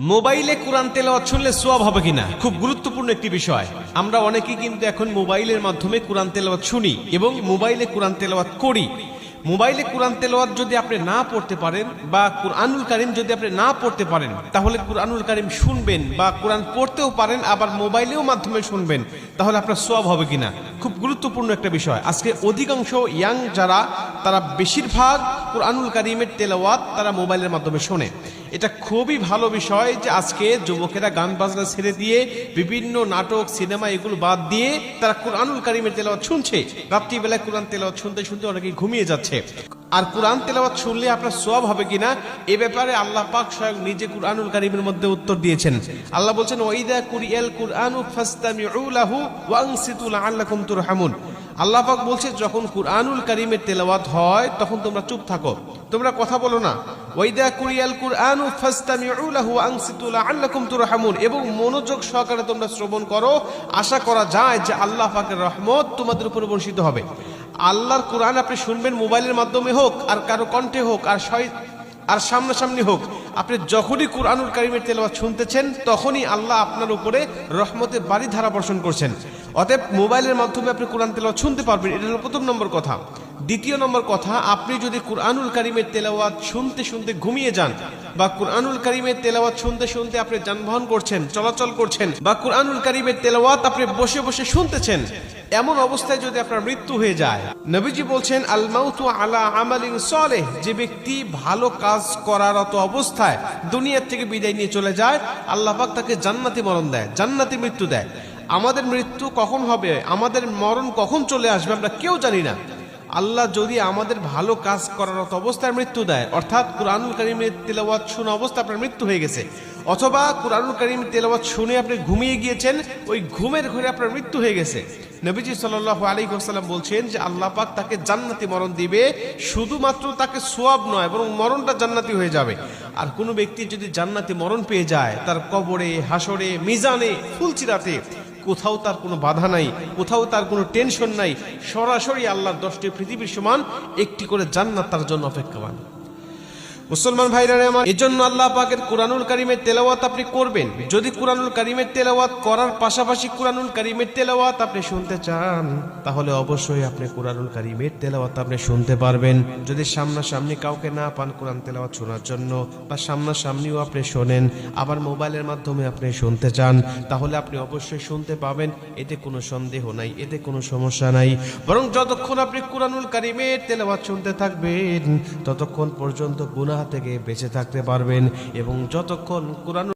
মোবাইলে কোরআন তেলাওয়াত শুনলে সওয়াব হবে কিনা খুব গুরুত্বপূর্ণ একটি বিষয়। আমরা অনেকেই কিন্তু এখন মোবাইলের মাধ্যমে কোরআন তেলাওয়াত শুনি এবং মোবাইলে কোরআন তেলাওয়াত করি। মোবাইলে কোরআন তেলাওয়াত যদি আপনি না পড়তে পারেন বা কুরআনুল কারীম যদি আপনি না পড়তে পারেন, তাহলে কুরআনুল কারীম শুনবেন বা কোরআন পড়তেও পারেন, আবার মোবাইলেও মাধ্যমে শুনবেন, তাহলে আপনার সওয়াব হবে কিনা খুব গুরুত্বপূর্ণ একটা বিষয়। আজকে অধিকাংশ ইয়াং যারা, তারা বেশিরভাগ কুরআনুল কারীমের তেলাওয়াত তারা মোবাইলের মাধ্যমে শোনে। এটা খুবই ভালো বিষয় যে আজকে যুবকেরা গান বাজনা ছেড়ে দিয়ে বিভিন্ন নাটক সিনেমা এগুলো বাদ দিয়ে তারা কুরআনুল কারীমের তেলাওয়াত শুনছে। রাত্রিবেলায় কোরআন তেলাওয়াত শুনতে শুনতে অনেকেই ঘুমিয়ে যাচ্ছে। আর কোরআন তেলাওয়াত শুনলে আপনার সওয়াব হবে কিনা এ ব্যাপারে আল্লাহ পাক স্বয়ং নিজে কুরআনুল কারীমের মধ্যে উত্তর দিয়েছেন। আল্লাহ বলছেন, ওয়াইদা কুরিয়াল কুরআনু ফাসতামিউ লাহু ওয়া আনসিতু লাআল্লাকুম তুরহামুন। আল্লাহ পাক বলছে, যখন কুরআনুল কারীমের তেলাওয়াত হয় তখন তোমরা চুপ থাকো, তোমরা কথা বলো না। ওয়াইদা কুরিয়াল কুরআনু ফাসতামিউ লাহু ওয়া আনসিতু লাআল্লাকুম তুরহামুন, এবং মনোযোগ সহকারে তোমরা শ্রবণ করো, আশা করা যায় যে আল্লাহ পাকের রহমত তোমাদের উপর বর্ষিত হবে। আল্লাহর কোরআন আপনি শুনবেন মোবাইলের মাধ্যমে হোক আর কারো কণ্ঠে হোক আর সামনাসামনি হোক, আপনি যখনই কুরআনুল কারীমের তেলাওয়াত শুনতেছেন তখনই আল্লাহ আপনার উপরে রহমতের বারিধারা বর্ষণ করছেন। অতএব মোবাইলের মাধ্যমে আপনি কোরআন তেলাওয়াত শুনতে পারবেন, এটা হলো প্রথম নম্বর কথা। দ্বিতীয় নম্বর কথা, আপনি যদি কুরআনুল কারীমের তেলাওয়াত শুনতে শুনতে ঘুমিয়ে যান বা কুরআনুল কারীমের তেলাওয়াত শুনতে শুনতে আপনি যানবাহন করছেন, চলাচল করছেন, বা কুরআনুল কারীমের তেলাওয়াত আপনি বসে বসে শুনতেছেন, এমন অবস্থায় যদি আপনার মৃত্যু হয়ে যায়, নবীজি বলছেন, আল মাউতু আলা আমালিন সালেহ, যে ব্যক্তি ভালো কাজ করারত অবস্থায় দুনিয়া থেকে বিদায় নিয়ে চলে যায়, আল্লাহ পাক তাকে জান্নাতি মরণ দেয়, জান্নাতি মৃত্যু দেয়। আমাদের মৃত্যু কখন হবে, আমাদের মরণ কখন চলে আসবে আমরা কেউ জানি না। আল্লাহ যদি আমাদের ভালো কাজ করারত অবস্থায় মৃত্যু দেয়, অর্থাৎ কুরআনুল কারীমের তেলাওয়াত শোনা অবস্থায় আপনার মৃত্যু হয়ে গেছে, অথবা কুরআনুল কারীমের তেলাওয়াত শুনে আপনি ঘুমিয়ে গিয়েছেন, ওই ঘুমের ঘরে আপনার মৃত্যু হয়ে গেছে, নবীজি সাল্লাল্লাহু আলাইহি ওয়াসাল্লাম বলছেন যে আল্লাহ পাক তাকে জান্নাতি মরণ দিবে। শুধুমাত্র তাকে সওয়াব নয়, বরং মরণটা জান্নাতি হয়ে যাবে। আর কোনো ব্যক্তি যদি জান্নাতি মরণ পেয়ে যায়, তার কবরে, হাসরে, মিজানে, ফুলচিরাতে কোথাও তার কোনো বাধা নাই, কোথাও তার কোনো টেনশন নাই, সরাসরি আল্লাহর 10টি পৃথিবীর সমান একটি করে জান্নাত তার জন্য অপেক্ষমান। মুসলমান ভাইরা আমার, এজন্য আল্লাহ পাকের কুরআনুল কারীমের তেলাওয়াত আপনি করবেন। যদি কুরআনুল কারীমের তেলাওয়াত করার পাশাপাশি কুরআনুল কারীমের তেলাওয়াত আপনি শুনতে চান, তাহলে অবশ্যই আপনি কুরআনুল কারীমের তেলাওয়াত আপনি শুনতে পারবেন। যদি সামনাসামনি কাউকে না পান কোরআন তেলাওয়াত শোনার জন্য, বা সামনাসামনিও আপনি শোনেন, আবার মোবাইলের মাধ্যমে আপনি শুনতে চান, তাহলে আপনি অবশ্যই শুনতে পাবেন। এতে কোনো সন্দেহ নাই, এতে কোনো সমস্যা নাই। বরং যতক্ষণ আপনি কুরআনুল কারীমের তেলাওয়াত শুনতে থাকবেন, ততক্ষণ পর্যন্ত গুনাহ থেকে বেঁচে থাকতে পারবেন। এবং যতক্ষণ কুরআন